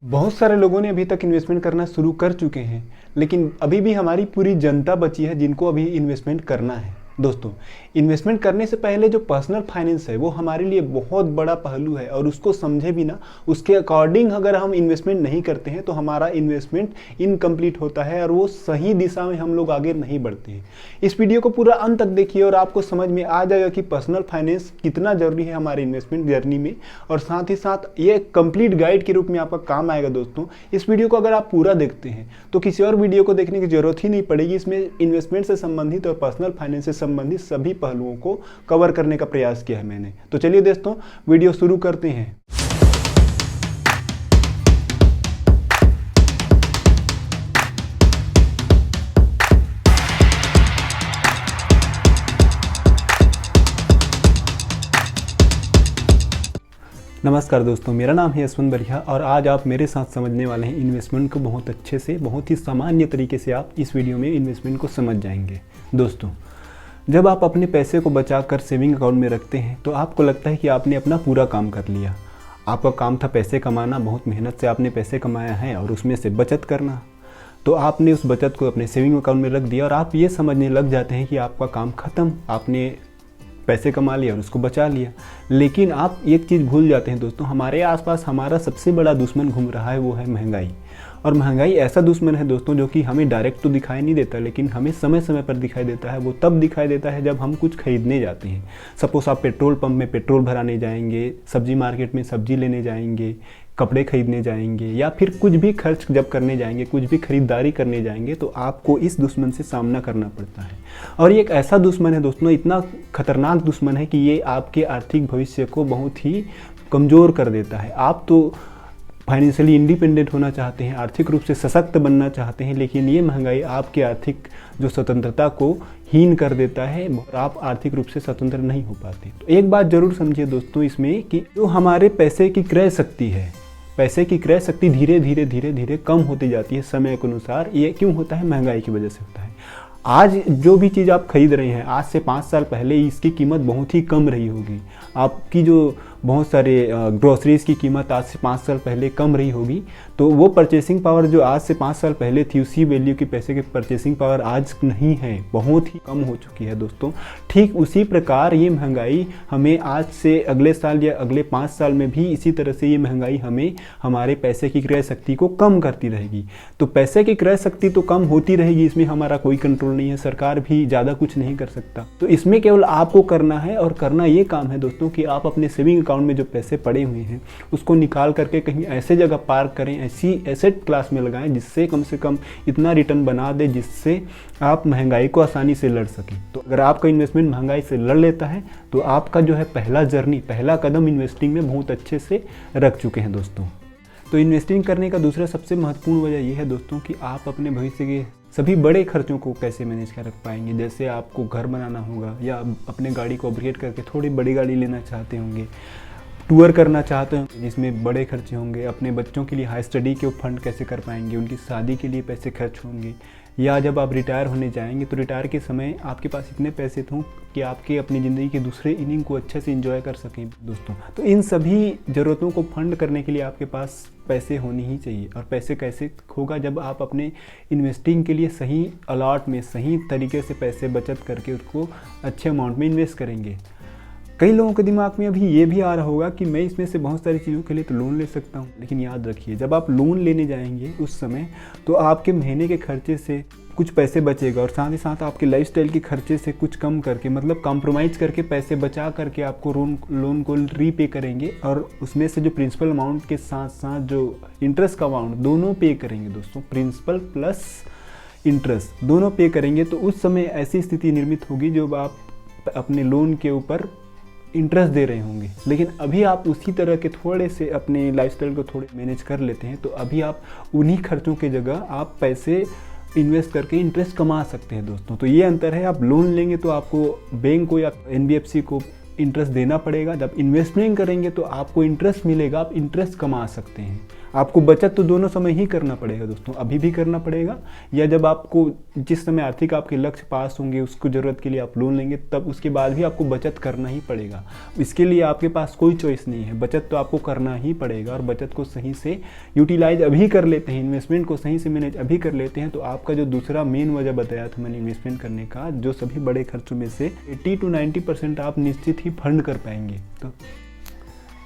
बहुत सारे लोगों ने अभी तक इन्वेस्टमेंट करना शुरू कर चुके हैं, लेकिन अभी भी हमारी पूरी जनता बची है जिनको अभी इन्वेस्टमेंट करना है। दोस्तों, इन्वेस्टमेंट करने से पहले जो पर्सनल फाइनेंस है वो हमारे लिए बहुत बड़ा पहलू है और उसको समझे बिना उसके अकॉर्डिंग अगर हम इन्वेस्टमेंट नहीं करते हैं तो हमारा इन्वेस्टमेंट इनकम्प्लीट होता है और वो सही दिशा में हम लोग आगे नहीं बढ़ते हैं। इस वीडियो को पूरा अंत तक देखिए और आपको समझ में आ जाएगा कि पर्सनल फाइनेंस कितना जरूरी है हमारे इन्वेस्टमेंट जर्नी में, और साथ ही साथ ये कंप्लीट गाइड के रूप में आपका काम आएगा। दोस्तों, इस वीडियो को अगर आप पूरा देखते हैं तो किसी और वीडियो को देखने की जरूरत ही नहीं पड़ेगी। इसमें इन्वेस्टमेंट से संबंधित और पर्सनल फाइनेंस से संबंधित सभी पहलुओं को कवर करने का प्रयास किया है मैंने। तो चलिए दोस्तों, वीडियो शुरू करते हैं। नमस्कार दोस्तों, मेरा नाम है यशवंत बरिया और आज आप मेरे साथ समझने वाले हैं इन्वेस्टमेंट को बहुत अच्छे से, बहुत ही सामान्य तरीके से आप इस वीडियो में इन्वेस्टमेंट को समझ जाएंगे। दोस्तों, जब आप अपने पैसे को बचाकर सेविंग अकाउंट में रखते हैं तो आपको लगता है कि आपने अपना पूरा काम कर लिया। आपका काम था पैसे कमाना, बहुत मेहनत से आपने पैसे कमाया है और उसमें से बचत करना, तो आपने उस बचत को अपने सेविंग अकाउंट में रख दिया और आप ये समझने लग जाते हैं कि आपका काम ख़त्म, आपने पैसे कमा लिया और उसको बचा लिया। लेकिन आप एक चीज़ भूल जाते हैं दोस्तों, हमारे आसपास हमारा सबसे बड़ा दुश्मन घूम रहा है, वो है महंगाई। और महंगाई ऐसा दुश्मन है दोस्तों जो कि हमें डायरेक्ट तो दिखाई नहीं देता, लेकिन हमें समय समय पर दिखाई देता है। वो तब दिखाई देता है जब हम कुछ खरीदने जाते हैं। सपोज आप पेट्रोल पंप में पेट्रोल भराने जाएंगे, सब्जी मार्केट में सब्जी लेने जाएंगे, कपड़े खरीदने जाएंगे या फिर कुछ भी खर्च जब करने जाएंगे, कुछ भी खरीदारी करने जाएंगे तो आपको इस दुश्मन से सामना करना पड़ता है। और ये एक ऐसा दुश्मन है दोस्तों, इतना खतरनाक दुश्मन है कि ये आपके आर्थिक भविष्य को बहुत ही कमज़ोर कर देता है। आप तो फाइनेंशियली इंडिपेंडेंट होना चाहते हैं, आर्थिक रूप से सशक्त बनना चाहते हैं, लेकिन ये महंगाई आपके आर्थिक जो स्वतंत्रता को हीन कर देता है और आप आर्थिक रूप से स्वतंत्र नहीं हो पाते। तो एक बात जरूर समझिए दोस्तों इसमें कि जो हमारे पैसे की क्रय शक्ति है, पैसे की क्रय शक्ति धीरे धीरे धीरे धीरे कम होती जाती है समय के अनुसार। ये क्यों होता है? महंगाई की वजह से होता है। आज जो भी चीज़ आप खरीद रहे हैं, आज से 5 साल पहले इसकी कीमत बहुत ही कम रही होगी। आपकी जो बहुत सारे ग्रोसरीज़ की कीमत आज से 5 साल पहले कम रही होगी, तो वो परचेसिंग पावर जो आज से 5 साल पहले थी, उसी वैल्यू की पैसे की परचेसिंग पावर आज नहीं है, बहुत ही कम हो चुकी है दोस्तों। ठीक उसी प्रकार ये महंगाई हमें आज से अगले साल या अगले 5 साल में भी इसी तरह से ये महंगाई हमें हमारे पैसे की क्रय शक्ति को कम करती रहेगी। तो पैसे की क्रय शक्ति तो कम होती रहेगी, इसमें हमारा कोई कंट्रोल नहीं है, सरकार भी ज़्यादा कुछ नहीं कर सकता। तो इसमें केवल आपको करना है, और करना ये काम है दोस्तों कि आप अपने सेविंग अकाउंट में जो पैसे पड़े हुए हैं उसको निकाल करके कहीं ऐसे जगह पार्क करें, ऐसी एसेट क्लास में लगाएं जिससे कम से कम इतना रिटर्न बना दे जिससे आप महंगाई को आसानी से लड़ सकें। तो अगर आपका इन्वेस्टमेंट महंगाई से लड़ लेता है तो आपका जो है पहला कदम इन्वेस्टिंग में बहुत अच्छे से रख चुके हैं दोस्तों। तो इन्वेस्टिंग करने का दूसरा सबसे महत्वपूर्ण वजह यह है दोस्तों कि आप अपने भविष्य के सभी बड़े खर्चों को कैसे मैनेज कर रख पाएंगे। जैसे आपको घर बनाना होगा या अपने गाड़ी को अपग्रेड करके थोड़ी बड़ी गाड़ी लेना चाहते होंगे, टूर करना चाहते हैं जिसमें बड़े खर्चे होंगे, अपने बच्चों के लिए हाई स्टडी के फंड कैसे कर पाएंगे, उनकी शादी के लिए पैसे खर्च होंगे, या जब आप रिटायर होने जाएंगे तो रिटायर के समय आपके पास इतने पैसे हों कि आपके अपनी ज़िंदगी के दूसरे इनिंग को अच्छे से एंजॉय कर सकें दोस्तों। तो इन सभी ज़रूरतों को फंड करने के लिए आपके पास पैसे होने ही चाहिए। और पैसे कैसे होगा? जब आप अपने इन्वेस्टिंग के लिए सही अलॉट में सही तरीके से पैसे बचत करके उसको अच्छे अमाउंट में इन्वेस्ट करेंगे। कई लोगों के दिमाग में अभी ये भी आ रहा होगा कि मैं इसमें से बहुत सारी चीज़ों के लिए तो लोन ले सकता हूँ, लेकिन याद रखिए जब आप लोन लेने जाएंगे उस समय तो आपके महीने के खर्चे से कुछ पैसे बचेगा और साथ ही साथ आपके लाइफस्टाइल के खर्चे से कुछ कम करके, मतलब कॉम्प्रोमाइज़ करके पैसे बचा करके आपको लोन को रीपे करेंगे, और उसमें से जो प्रिंसिपल अमाउंट के साथ साथ जो इंटरेस्ट का अमाउंट दोनों पे करेंगे दोस्तों, प्रिंसिपल प्लस इंटरेस्ट दोनों पे करेंगे। तो उस समय ऐसी स्थिति निर्मित होगी जब आप अपने लोन के ऊपर इंटरेस्ट दे रहे होंगे। लेकिन अभी आप उसी तरह के थोड़े से अपने लाइफस्टाइल को थोड़े मैनेज कर लेते हैं, तो अभी आप उन्हीं खर्चों की जगह आप पैसे इन्वेस्ट करके इंटरेस्ट कमा सकते हैं दोस्तों। तो ये अंतर है, आप लोन लेंगे तो आपको बैंक को या NBFC को इंटरेस्ट देना पड़ेगा, जब इन्वेस्टमेंट करेंगे तो आपको इंटरेस्ट मिलेगा, आप इंटरेस्ट कमा सकते हैं। आपको बचत तो दोनों समय ही करना पड़ेगा दोस्तों, अभी भी करना पड़ेगा, या जब आपको जिस समय आर्थिक आपके लक्ष्य पास होंगे उसको ज़रूरत के लिए आप लोन लेंगे तब उसके बाद भी आपको बचत करना ही पड़ेगा। इसके लिए आपके पास कोई चॉइस नहीं है, बचत तो आपको करना ही पड़ेगा। और बचत को सही से यूटिलाइज अभी कर लेते हैं, इन्वेस्टमेंट को सही से मैनेज अभी कर लेते हैं, तो आपका जो दूसरा मेन वजह बताया था मैंने इन्वेस्टमेंट करने का, जो सभी बड़े खर्चों में से 80 to 90% आप निश्चित ही फंड कर पाएंगे। तो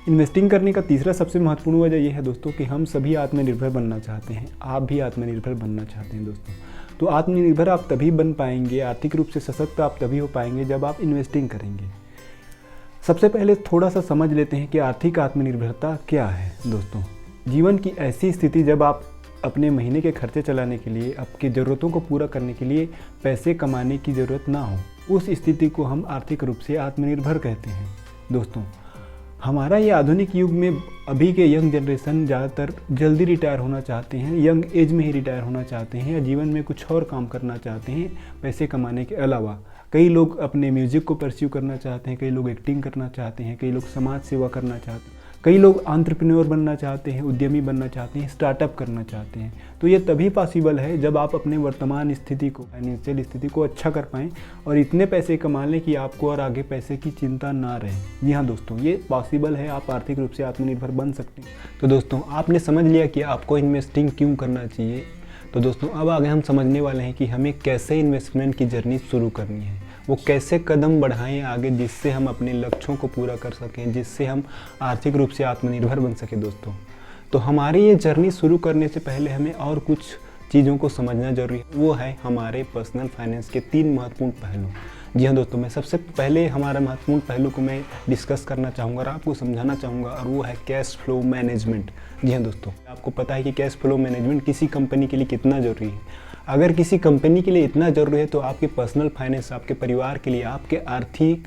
इन्वेस्टिंग करने का तीसरा सबसे महत्वपूर्ण वजह यह है दोस्तों कि हम सभी आत्मनिर्भर बनना चाहते हैं, आप भी आत्मनिर्भर बनना चाहते हैं दोस्तों। तो आत्मनिर्भर आप तभी बन पाएंगे, आर्थिक रूप से सशक्त आप तभी हो पाएंगे जब आप इन्वेस्टिंग करेंगे। सबसे पहले थोड़ा सा समझ लेते हैं कि आर्थिक आत्मनिर्भरता क्या है दोस्तों। जीवन की ऐसी स्थिति जब आप अपने महीने के खर्चे चलाने के लिए, आपकी ज़रूरतों को पूरा करने के लिए पैसे कमाने की ज़रूरत ना हो, उस स्थिति को हम आर्थिक रूप से आत्मनिर्भर कहते हैं दोस्तों। हमारा ये आधुनिक युग में अभी के यंग जनरेशन ज़्यादातर जल्दी रिटायर होना चाहते हैं, यंग एज में ही रिटायर होना चाहते हैं, या जीवन में कुछ और काम करना चाहते हैं पैसे कमाने के अलावा। कई लोग अपने म्यूज़िक को परस्यू करना चाहते हैं, कई लोग एक्टिंग करना चाहते हैं, कई लोग समाज सेवा करना चाहते हैं, कई लोग एंटरप्रेन्योर बनना चाहते हैं, उद्यमी बनना चाहते हैं, स्टार्टअप करना चाहते हैं। तो ये तभी पॉसिबल है जब आप अपने वर्तमान स्थिति को, फाइनेंशियल स्थिति को अच्छा कर पाएँ और इतने पैसे कमा लें कि आपको और आगे पैसे की चिंता ना रहे। जी हाँ दोस्तों, ये पॉसिबल है, आप आर्थिक रूप से आत्मनिर्भर बन सकते हैं। तो दोस्तों आपने समझ लिया कि आपको इन्वेस्टिंग क्यों करना चाहिए। तो दोस्तों अब आगे हम समझने वाले हैं कि हमें कैसे इन्वेस्टमेंट की जर्नी शुरू करनी है, वो कैसे कदम बढ़ाएं आगे जिससे हम अपने लक्ष्यों को पूरा कर सकें, जिससे हम आर्थिक रूप से आत्मनिर्भर बन सकें दोस्तों। तो हमारी ये जर्नी शुरू करने से पहले हमें और कुछ चीज़ों को समझना जरूरी है, वो है हमारे पर्सनल फाइनेंस के 3 महत्वपूर्ण पहलू। जी हाँ दोस्तों, मैं सबसे पहले हमारा महत्वपूर्ण पहलू को मैं डिस्कस करना चाहूँगा और आपको समझाना चाहूँगा, और वो है कैश फ्लो मैनेजमेंट। जी हाँ दोस्तों, आपको पता है कि कैश फ्लो मैनेजमेंट किसी कंपनी के लिए कितना ज़रूरी है। अगर किसी कंपनी के लिए इतना ज़रूरी है तो आपके पर्सनल फाइनेंस, आपके परिवार के लिए, आपके आर्थिक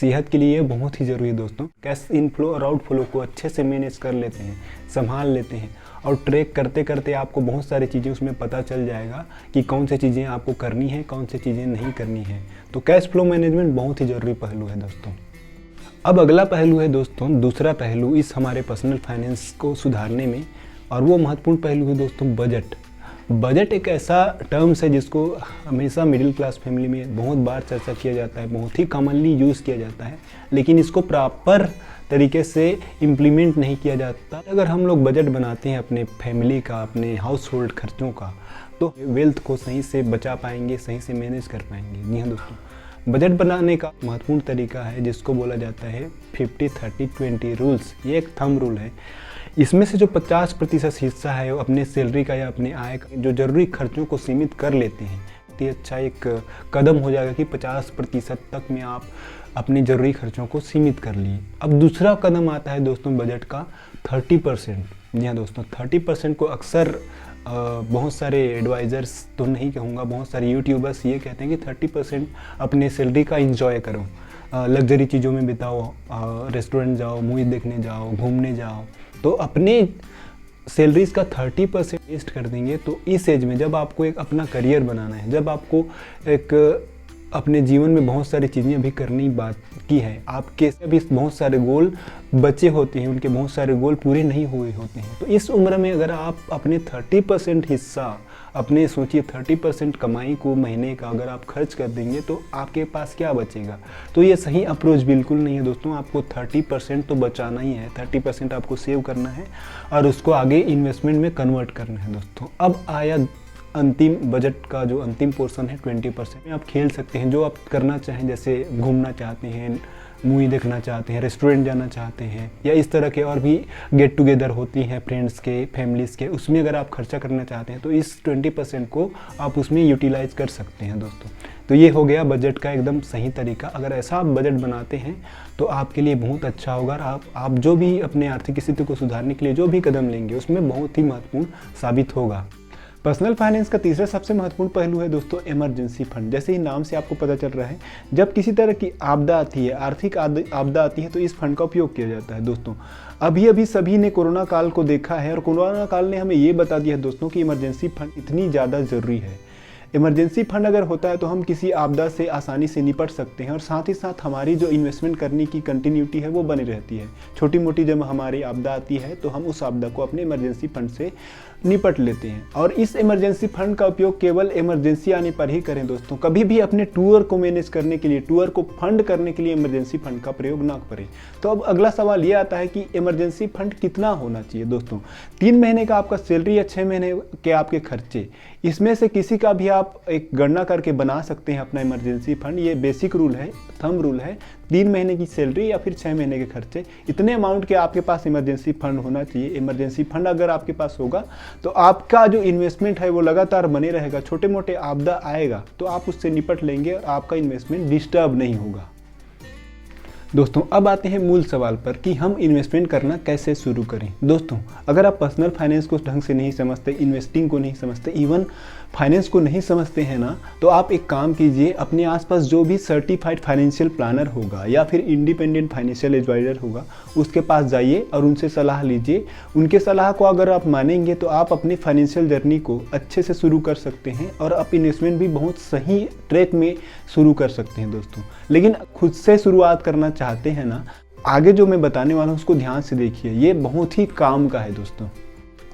सेहत के लिए ये बहुत ही ज़रूरी है दोस्तों। कैश इनफ्लो और आउटफ्लो को अच्छे से मैनेज कर लेते हैं, संभाल लेते हैं, और ट्रैक करते करते आपको बहुत सारी चीज़ें उसमें पता चल जाएगा कि कौन सी चीज़ें आपको करनी है, कौन सी चीज़ें नहीं करनी है। तो कैश फ्लो मैनेजमेंट बहुत ही ज़रूरी पहलू है दोस्तों। अब अगला पहलू है दोस्तों, दूसरा पहलू इस हमारे पर्सनल फाइनेंस को सुधारने में, और वो महत्वपूर्ण पहलू है दोस्तों बजट। बजट एक ऐसा टर्म्स है जिसको हमेशा मिडिल क्लास फैमिली में बहुत बार चर्चा किया जाता है, बहुत ही कॉमनली यूज़ किया जाता है, लेकिन इसको प्रॉपर तरीके से इम्प्लीमेंट नहीं किया जाता। अगर हम लोग बजट बनाते हैं अपने फैमिली का, अपने हाउस होल्ड खर्चों का, तो वेल्थ को सही से बचा पाएंगे, सही से मैनेज कर पाएंगे। जी हाँ दोस्तों, बजट बनाने का महत्वपूर्ण तरीका है जिसको बोला जाता है 50-30-20 रूल्स। ये एक थंब रूल है। इसमें से जो 50% हिस्सा है वो अपने सैलरी का या अपने आय का जो ज़रूरी खर्चों को सीमित कर लेते हैं, तो अच्छा एक कदम हो जाएगा कि 50% तक में आप अपने ज़रूरी खर्चों को सीमित कर लिए। अब दूसरा कदम आता है दोस्तों बजट का 30%। जी हाँ दोस्तों, 30% को अक्सर बहुत सारे एडवाइज़र्स तो नहीं कहूँगा, बहुत सारे यूट्यूबर्स ये कहते हैं कि 30% अपने सैलरी का इंजॉय करो, लग्जरी चीज़ों में बिताओ, रेस्टोरेंट जाओ, मूवी देखने जाओ, घूमने जाओ। तो अपने सैलरीज का 30% वेस्ट कर देंगे। तो इस एज में जब आपको एक अपना करियर बनाना है, जब आपको एक अपने जीवन में बहुत सारी चीज़ें अभी करनी बाकी है, आपके अभी बहुत सारे गोल बचे होते हैं, उनके बहुत सारे गोल पूरे नहीं हुए होते हैं, तो इस उम्र में अगर आप अपने 30% हिस्सा, अपने सोचिए 30% कमाई को महीने का अगर आप खर्च कर देंगे तो आपके पास क्या बचेगा। तो ये सही अप्रोच बिल्कुल नहीं है दोस्तों। आपको 30% तो बचाना ही है, 30% आपको सेव करना है और उसको आगे इन्वेस्टमेंट में कन्वर्ट करना है दोस्तों। अब आया अंतिम बजट का जो अंतिम पोर्शन है 20% में आप खेल सकते हैं, जो आप करना चाहें, जैसे घूमना चाहते हैं, मूवी देखना चाहते हैं, रेस्टोरेंट जाना चाहते हैं, या इस तरह के और भी गेट टुगेदर होती हैं फ्रेंड्स के, फैमिलीज़ के, उसमें अगर आप खर्चा करना चाहते हैं तो इस 20% को आप उसमें यूटिलाइज कर सकते हैं दोस्तों। तो ये हो गया बजट का एकदम सही तरीका। अगर ऐसा आप बजट बनाते हैं तो आपके लिए बहुत अच्छा होगा। आप जो भी अपने आर्थिक स्थिति को सुधारने के लिए जो भी कदम लेंगे उसमें बहुत ही महत्वपूर्ण साबित होगा। पर्सनल फाइनेंस का तीसरा सबसे महत्वपूर्ण पहलू है दोस्तों इमरजेंसी फंड। जैसे ही नाम से आपको पता चल रहा है, जब किसी तरह की आपदा आती है, आर्थिक आपदा आती है, तो इस फंड का उपयोग किया जाता है दोस्तों। अभी सभी ने कोरोना काल को देखा है और कोरोना काल ने हमें ये बता दिया है दोस्तों कि इमरजेंसी फंड इतनी ज़्यादा ज़रूरी है। इमरजेंसी फंड अगर होता है तो हम किसी आपदा से आसानी से निपट सकते हैं और साथ ही साथ हमारी जो इन्वेस्टमेंट करने की कंटिन्यूटी है वो बनी रहती है। छोटी मोटी जब हमारी आपदा आती है तो हम उस आपदा को अपने इमरजेंसी फंड से निपट लेते हैं और इस इमरजेंसी फंड का उपयोग केवल इमरजेंसी आने पर ही करें दोस्तों। कभी भी अपने टूर को मैनेज करने के लिए, टूर को फंड करने के लिए इमरजेंसी फंड का प्रयोग ना करें। तो अब अगला सवाल ये आता है कि इमरजेंसी फंड कितना होना चाहिए दोस्तों। 3 महीने का आपका सैलरी या 6 महीने के आपके खर्चे, इसमें से किसी का भी आप एक गणना करके बना सकते हैं अपना इमरजेंसी फंड। ये बेसिक रूल है, थंब रूल है। 3 महीने की सैलरी या फिर 6 महीने के खर्चे, इतने अमाउंट के आपके पास इमरजेंसी फंड होना चाहिए। इमरजेंसी फंड अगर आपके पास होगा तो आपका जो इन्वेस्टमेंट है वो लगातार बने रहेगा। छोटे मोटे आपदा आएगा तो आप उससे निपट लेंगे और आपका इन्वेस्टमेंट डिस्टर्ब नहीं होगा। दोस्तों अब आते हैं मूल सवाल पर कि हम इन्वेस्टमेंट करना कैसे शुरू करें। दोस्तों अगर आप पर्सनल फाइनेंस को ढंग से नहीं समझते, इन्वेस्टिंग को नहीं समझते, इवन फाइनेंस को नहीं समझते हैं ना, तो आप एक काम कीजिए, अपने आसपास जो भी सर्टिफाइड फाइनेंशियल प्लानर होगा या फिर इंडिपेंडेंट फाइनेंशियल एडवाइजर होगा उसके पास जाइए और उनसे सलाह लीजिए। उनके सलाह को अगर आप मानेंगे तो आप अपनी फाइनेंशियल जर्नी को अच्छे से शुरू कर सकते हैं और आप इन्वेस्टमेंट भी बहुत सही ट्रैक में शुरू कर सकते हैं दोस्तों। लेकिन खुद से शुरुआत करना चाहते हैं ना, आगे जो मैं बताने वाला हूँ उसको ध्यान से देखिए, ये बहुत ही काम का है दोस्तों।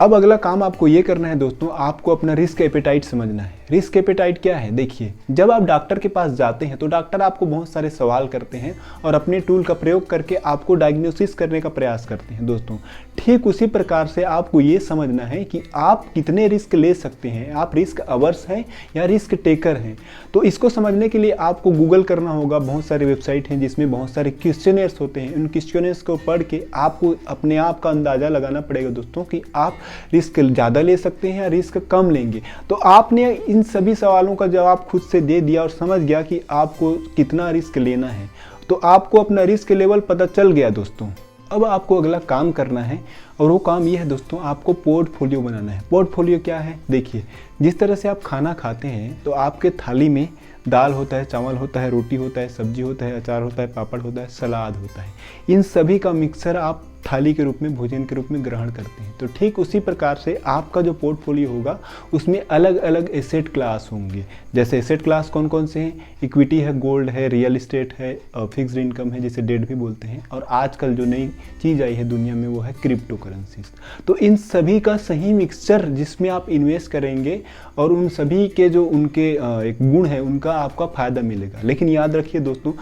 अब अगला काम आपको ये करना है दोस्तों, आपको अपना रिस्क एपेटाइट समझना है। रिस्क एपेटाइट क्या है? देखिए, जब आप डॉक्टर के पास जाते हैं तो डॉक्टर आपको बहुत सारे सवाल करते हैं और अपने टूल का प्रयोग करके आपको डायग्नोसिस करने का प्रयास करते हैं दोस्तों। ठीक उसी प्रकार से आपको ये समझना है कि आप कितने रिस्क ले सकते हैं, आप रिस्क अवर्स हैं या रिस्क टेकर हैं। तो इसको समझने के लिए आपको गूगल करना होगा। बहुत सारे वेबसाइट हैं जिसमें बहुत सारे क्वेश्चनर्स होते हैं। उन क्वेश्चनर्स को पढ़ के आपको अपने आप का अंदाज़ा लगाना पड़ेगा दोस्तों कि आप रिस्क ज़्यादा ले सकते हैं या रिस्क कम लेंगे। तो आपने इन सभी सवालों का जवाब खुद से दे दिया और समझ गया कि आपको कितना रिस्क लेना है, तो आपको अपना रिस्क लेवल पता चल गया दोस्तों। अब आपको अगला काम करना है और वो काम ये है दोस्तों, आपको पोर्टफोलियो बनाना है। पोर्टफोलियो क्या है? देखिए, जिस तरह से आप खाना खाते हैं तो आपके थाली में दाल होता है, चावल होता है, रोटी होता है, सब्जी होता है, अचार होता है, पापड़ होता है, सलाद होता है। इन सभी का मिक्सर आप थाली के रूप में, भोजन के रूप में ग्रहण करते हैं। तो ठीक उसी प्रकार से आपका जो पोर्टफोलियो होगा उसमें अलग अलग एसेट क्लास होंगे। जैसे एसेट क्लास कौन कौन से हैं? इक्विटी है, गोल्ड है, रियल इस्टेट है, फिक्स्ड इनकम है जिसे डेट भी बोलते हैं, और आजकल जो नई चीज़ आई है दुनिया में वो है क्रिप्टो करेंसीज। तो इन सभी का सही मिक्सचर जिसमें आप इन्वेस्ट करेंगे और उन सभी के जो उनके एक गुण है उनका आपका फ़ायदा मिलेगा। लेकिन याद रखिए दोस्तों,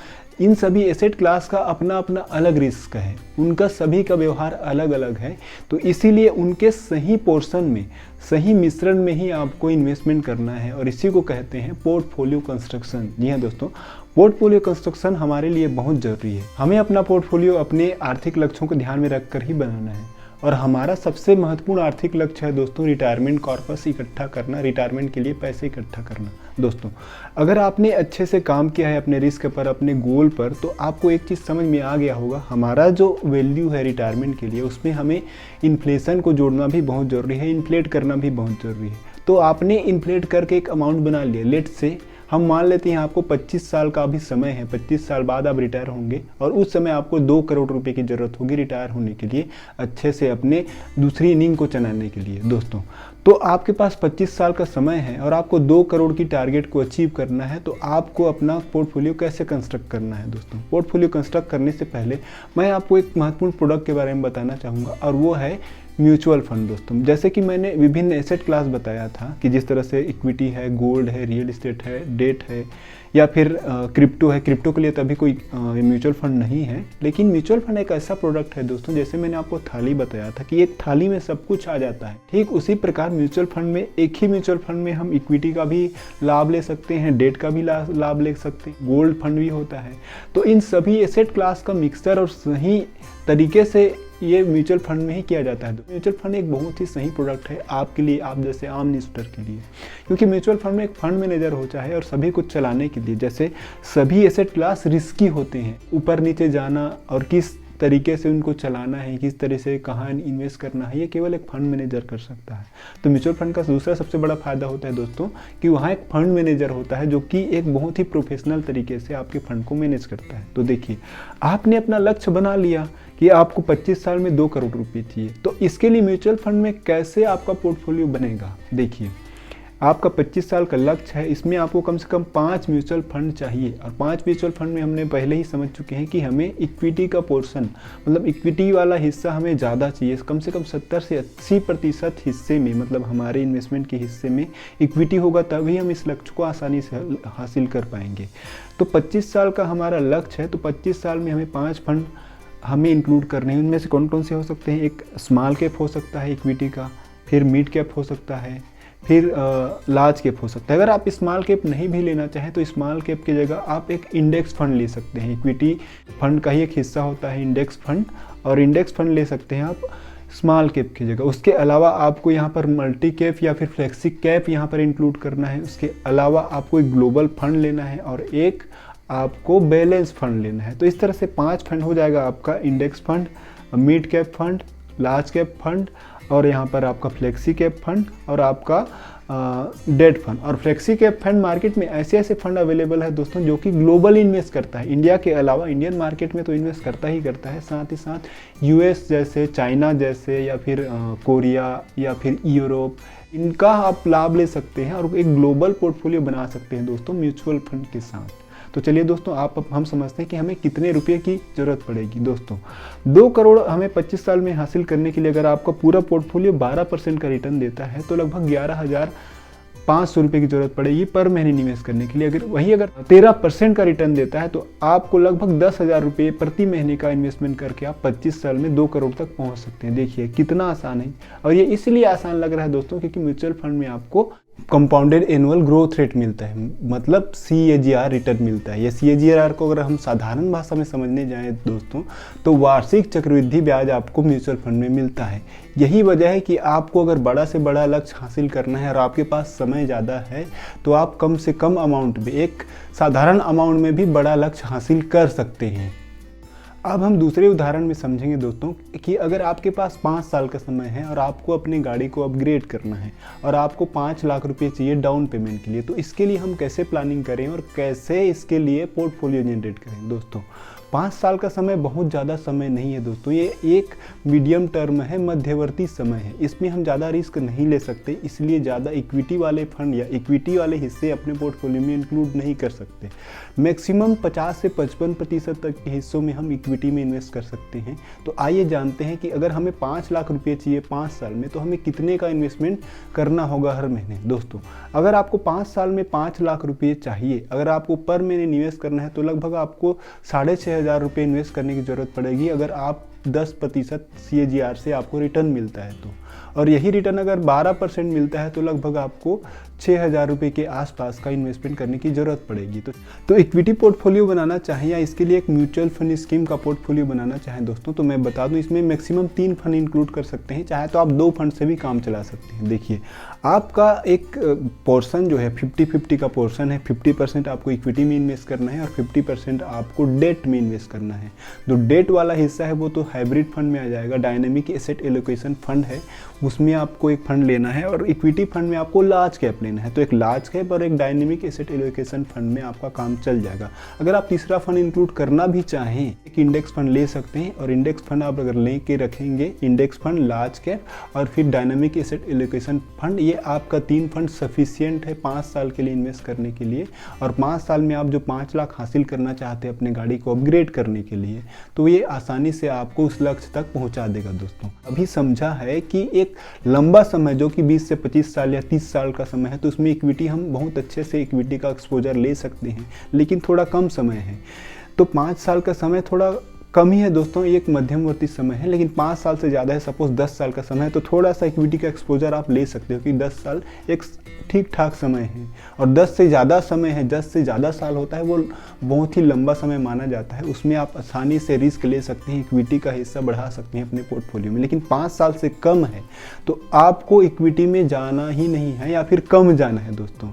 इन सभी एसेट क्लास का अपना अपना अलग रिस्क है, उनका सभी का व्यवहार अलग अलग है। तो इसीलिए उनके सही पोर्शन में, सही मिश्रण में ही आपको इन्वेस्टमेंट करना है और इसी को कहते हैं पोर्टफोलियो कंस्ट्रक्शन। जी हाँ दोस्तों, पोर्टफोलियो कंस्ट्रक्शन हमारे लिए बहुत ज़रूरी है। हमें अपना पोर्टफोलियो अपने आर्थिक लक्ष्यों को ध्यान में रखकर ही बनाना है और हमारा सबसे महत्वपूर्ण आर्थिक लक्ष्य है दोस्तों रिटायरमेंट कॉर्पस इकट्ठा करना, रिटायरमेंट के लिए पैसे इकट्ठा करना। दोस्तों अगर आपने अच्छे से काम किया है अपने रिस्क पर, अपने गोल पर, तो आपको एक चीज़ समझ में आ गया होगा, हमारा जो वैल्यू है रिटायरमेंट के लिए उसमें हमें इन्फ्लेशन को जोड़ना भी बहुत ज़रूरी है, इन्फ्लेट करना भी बहुत ज़रूरी है। तो आपने इन्फ्लेट करके एक अमाउंट बना लिया, लेट से हम मान लेते हैं आपको 25 साल का भी समय है, 25 साल बाद आप रिटायर होंगे और उस समय आपको 2 करोड़ रुपए की ज़रूरत होगी रिटायर होने के लिए, अच्छे से अपने दूसरी इनिंग को चलाने के लिए। दोस्तों तो आपके पास 25 साल का समय है और आपको 2 करोड़ की टारगेट को अचीव करना है, तो आपको अपना पोर्टफोलियो कैसे कंस्ट्रक्ट करना है। दोस्तों पोर्टफोलियो कंस्ट्रक्ट करने से पहले मैं आपको एक महत्वपूर्ण प्रोडक्ट के बारे में बताना चाहूँगा और वो है म्यूचुअल फंड। दोस्तों जैसे कि मैंने विभिन्न एसेट क्लास बताया था कि जिस तरह से इक्विटी है, गोल्ड है, रियल इस्टेट है, डेट है या फिर क्रिप्टो है। क्रिप्टो के लिए तभी कोई म्यूचुअल फंड नहीं है, लेकिन म्यूचुअल फंड एक ऐसा प्रोडक्ट है दोस्तों, जैसे मैंने आपको थाली बताया था कि एक थाली में सब कुछ आ जाता है, ठीक उसी प्रकार म्यूचुअल फंड में एक ही म्यूचुअल फंड में हम इक्विटी का भी लाभ ले सकते हैं, डेट का भी लाभ ले सकते हैं, गोल्ड फंड भी होता है। तो इन सभी एसेट क्लास का मिक्सचर और सही तरीके से ये म्यूचुअल फंड में ही किया जाता है। म्यूचुअल फंड एक बहुत ही सही प्रोडक्ट है आपके लिए, आप जैसे आम इन्वेस्टर के लिए, क्योंकि म्यूचुअल फंड में एक फंड मैनेजर होता है और सभी कुछ चलाने के लिए, जैसे सभी एसेट क्लास रिस्की होते हैं, ऊपर नीचे जाना और किस तरीके से उनको चलाना है, किस तरह से कहाँ इन्वेस्ट करना है, ये केवल एक फंड मैनेजर कर सकता है। तो म्यूचुअल फंड का दूसरा सबसे बड़ा फायदा होता है दोस्तों कि वहाँ एक फंड मैनेजर होता है जो कि एक बहुत ही प्रोफेशनल तरीके से आपके फंड को मैनेज करता है। तो देखिए, आपने अपना लक्ष्य बना लिया कि आपको 25 साल में 2 करोड़ रुपए चाहिए, तो इसके लिए म्यूचुअल फंड में कैसे आपका पोर्टफोलियो बनेगा। देखिए, आपका 25 साल का लक्ष्य है, इसमें आपको कम से कम 5 म्यूचुअल फंड चाहिए। और 5 म्यूचुअल फंड में हमने पहले ही समझ चुके हैं कि हमें इक्विटी का पोर्शन, मतलब इक्विटी वाला हिस्सा हमें ज़्यादा चाहिए। कम से कम 70 से 80% हिस्से में, मतलब हमारे इन्वेस्टमेंट के हिस्से में इक्विटी होगा, तभी हम इस लक्ष्य को आसानी से हासिल कर पाएंगे। तो 25 साल का हमारा लक्ष्य है, तो 25 साल में हमें 5 फंड हमें इंक्लूड करने हैं। उनमें से कौन कौन से हो सकते हैं? एक स्मॉल कैप हो सकता है इक्विटी का, फिर मिड कैप हो सकता है, फिर लार्ज कैप हो सकता है। अगर आप स्मॉल कैप नहीं भी लेना चाहें तो स्मॉल कैप की जगह आप एक इंडेक्स फंड ले सकते हैं। इक्विटी फंड का ही एक हिस्सा होता है इंडेक्स फंड, और इंडेक्स फंड ले सकते हैं आप स्मॉल कैप की जगह। उसके अलावा आपको यहाँ पर मल्टी कैप या फिर फ्लेक्सी कैप यहाँ पर इंक्लूड करना है। उसके अलावा आपको एक ग्लोबल फंड लेना है और एक आपको बैलेंस फंड लेना है। तो इस तरह से 5 फंड हो जाएगा आपका, index fund, mid cap fund, large cap fund, और यहाँ पर आपका फ्लेक्सी कैप फंड और आपका डेट फंड। और फ्लेक्सी कैप फंड मार्केट में ऐसे ऐसे फंड अवेलेबल है दोस्तों जो कि ग्लोबल इन्वेस्ट करता है, इंडिया के अलावा इंडियन मार्केट में तो इन्वेस्ट करता ही करता है, साथ ही साथ यूएस जैसे, चाइना जैसे, या फिर कोरिया या फिर यूरोप, इनका आप लाभ ले सकते हैं और एक ग्लोबल पोर्टफोलियो बना सकते हैं दोस्तों म्यूचुअल फंड के साथ। तो चलिए दोस्तों, हम समझते हैं कि हमें कितने रुपए की ज़रूरत पड़ेगी। दोस्तों 2 करोड़ हमें 25 साल में हासिल करने के लिए अगर आपका पूरा पोर्टफोलियो 12% का रिटर्न देता है तो लगभग 11,500 रुपये की ज़रूरत पड़ेगी पर महीने निवेश करने के लिए। अगर 13% का रिटर्न देता है तो आपको लगभग 10,000 रुपये प्रति महीने का इन्वेस्टमेंट करके आप 25 साल में 2 करोड़ तक पहुंच सकते हैं। देखिए कितना आसान है, और ये इसलिए आसान लग रहा है दोस्तों क्योंकि म्यूचुअल फंड में आपको कंपाउंडेड एनुअल ग्रोथ रेट मिलता है, मतलब CAGR रिटर्न मिलता है। ये CAGR को अगर हम साधारण भाषा में समझने जाएं दोस्तों तो वार्षिक चक्रवृद्धि ब्याज आपको म्यूचुअल फंड में मिलता है। यही वजह है कि आपको अगर बड़ा से बड़ा लक्ष्य हासिल करना है और आपके पास समय ज़्यादा है तो आप कम से कम अमाउंट में, एक साधारण अमाउंट में भी बड़ा लक्ष्य हासिल कर सकते हैं। अब हम दूसरे उदाहरण में समझेंगे दोस्तों कि अगर आपके पास 5 साल का समय है और आपको अपनी गाड़ी को अपग्रेड करना है और आपको 5 लाख रुपए चाहिए डाउन पेमेंट के लिए, तो इसके लिए हम कैसे प्लानिंग करें और कैसे इसके लिए पोर्टफोलियो जनरेट करें। दोस्तों 5 साल का समय बहुत ज़्यादा समय नहीं है दोस्तों, ये एक मीडियम टर्म है, मध्यवर्ती समय है। इसमें हम ज़्यादा रिस्क नहीं ले सकते, इसलिए ज़्यादा इक्विटी वाले फंड या इक्विटी वाले हिस्से अपने पोर्टफोलियो में इंक्लूड नहीं कर सकते। मैक्सिमम 50 से 55% तक के हिस्सों में हम इक्विटी में इन्वेस्ट कर सकते हैं। तो आइए जानते हैं कि अगर हमें 5 लाख रुपये चाहिए 5 साल में तो हमें कितने का इन्वेस्टमेंट करना होगा हर महीने। दोस्तों अगर आपको 5 साल में 5 लाख रुपये चाहिए, अगर आपको पर महीने निवेश करना है तो लगभग आपको 6,500 रुपये इन्वेस्ट करने की ज़रूरत पड़ेगी अगर आप 10% CAGR से आपको रिटर्न मिलता है तो। और यही रिटर्न अगर 12% मिलता है तो लगभग आपको 6,000 रुपये के आसपास का इन्वेस्टमेंट करने की ज़रूरत पड़ेगी। तो इक्विटी पोर्टफोलियो बनाना चाहें या इसके लिए एक म्यूचुअल फंड स्कीम का पोर्टफोलियो बनाना चाहें दोस्तों, तो मैं बता दूं इसमें मैक्सिमम 3 फंड इंक्लूड कर सकते हैं, चाहे तो आप 2 फंड से भी काम चला सकते हैं। देखिए आपका एक पोर्शन जो है 50-50 का पोर्शन है, 50% आपको इक्विटी में इन्वेस्ट करना है और 50% आपको डेट में इन्वेस्ट करना है। जो डेट वाला हिस्सा है वो तो हाइब्रिड फंड में आ जाएगा, डायनेमिक एसेट एलोकेशन फंड है, उसमें आपको एक फंड लेना है, और इक्विटी फंड में आपको लार्ज कैप लेना है। तो एक लार्ज कैप और एक डायनेमिक एसेट एलोकेशन फंड में आपका काम चल जाएगा। अगर आप तीसरा फंड इंक्लूड करना भी चाहें, एक इंडेक्स फंड ले सकते हैं, और इंडेक्स फंड आप अगर लेके रखेंगे, इंडेक्स फंड, लार्ज कैप और फिर डायनेमिक एसेट एलोकेशन फंड, ये आपका 3 फंड सफिशिएंट है 5 साल के लिए इन्वेस्ट करने के लिए। और 5 साल में आप जो 5 लाख हासिल करना चाहते हैं अपने गाड़ी को अपग्रेड करने के लिए, तो ये आसानी से आपको उस लक्ष्य तक पहुंचा देगा। दोस्तों अभी समझा है कि एक लंबा समय जो कि 20 से 25 साल या 30 साल का समय है, तो उसमें इक्विटी हम बहुत अच्छे से इक्विटी का एक्सपोजर ले सकते हैं, लेकिन थोड़ा कम समय है। तो 5 साल का समय थोड़ा कम ही है दोस्तों, ये एक मध्यमवर्ती समय है, लेकिन 5 साल से ज़्यादा है, सपोज 10 साल का समय है, तो थोड़ा सा इक्विटी का एक्सपोजर आप ले सकते हो कि 10 साल एक ठीक ठाक समय है। और 10 से ज़्यादा समय है, 10 से ज़्यादा साल होता है, वो बहुत ही लंबा समय माना जाता है, उसमें आप आसानी से रिस्क ले सकते हैं, इक्विटी का हिस्सा बढ़ा सकते हैं अपने पोर्टफोलियो में। लेकिन 5 साल से कम है तो आपको इक्विटी में जाना ही नहीं है, या फिर कम जाना है दोस्तों।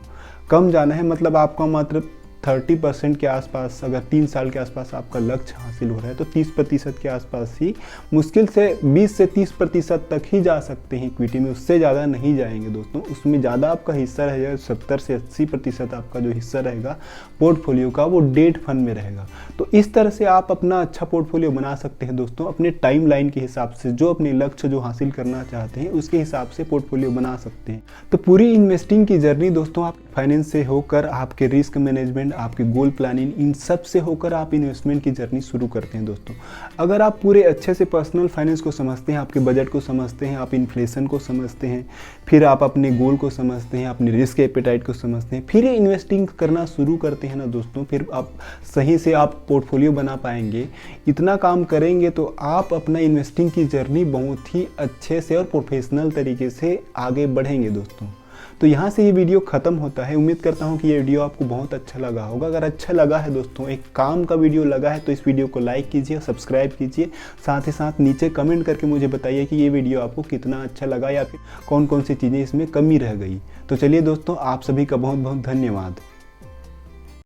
कम जाना है मतलब आपका मात्र 30% के आसपास, अगर 3 साल के आसपास आपका लक्ष्य हासिल हो रहा है तो 30% के आसपास ही, मुश्किल से 20 से 30% तक ही जा सकते हैं इक्विटी में, उससे ज़्यादा नहीं जाएंगे दोस्तों। उसमें ज़्यादा आपका हिस्सा रहेगा, 70 से 80% आपका जो हिस्सा रहेगा पोर्टफोलियो का वो डेट फंड में रहेगा। तो इस तरह से आप अपना अच्छा पोर्टफोलियो बना सकते हैं दोस्तों, अपने टाइम लाइन के हिसाब से, जो अपने लक्ष्य जो हासिल करना चाहते हैं उसके हिसाब से पोर्टफोलियो बना सकते हैं। तो पूरी इन्वेस्टिंग की जर्नी दोस्तों आप फाइनेंस से होकर, आपके रिस्क मैनेजमेंट, आपके गोल प्लानिंग, इन सब से होकर आप इन्वेस्टमेंट की जर्नी शुरू करते हैं दोस्तों। अगर आप पूरे अच्छे से पर्सनल फाइनेंस को समझते हैं, आपके बजट को समझते हैं, आप इन्फ्लेशन को समझते हैं, फिर आप अपने गोल को समझते हैं, अपने रिस्क एपेटाइट को समझते हैं, फिर इन्वेस्टिंग करना शुरू करते हैं ना दोस्तों, फिर आप सही से आप पोर्टफोलियो बना पाएंगे। इतना काम करेंगे तो आप अपना इन्वेस्टिंग की जर्नी बहुत ही अच्छे से और प्रोफेशनल तरीके से आगे बढ़ेंगे दोस्तों। तो यहाँ से ये वीडियो ख़त्म होता है। उम्मीद करता हूँ कि ये वीडियो आपको बहुत अच्छा लगा होगा। अगर अच्छा लगा है दोस्तों, एक काम का वीडियो लगा है, तो इस वीडियो को लाइक कीजिए, सब्सक्राइब कीजिए, साथ ही साथ नीचे कमेंट करके मुझे बताइए कि ये वीडियो आपको कितना अच्छा लगा या फिर कौन कौन सी चीज़ें इसमें कमी रह गई। तो चलिए दोस्तों, आप सभी का बहुत बहुत धन्यवाद।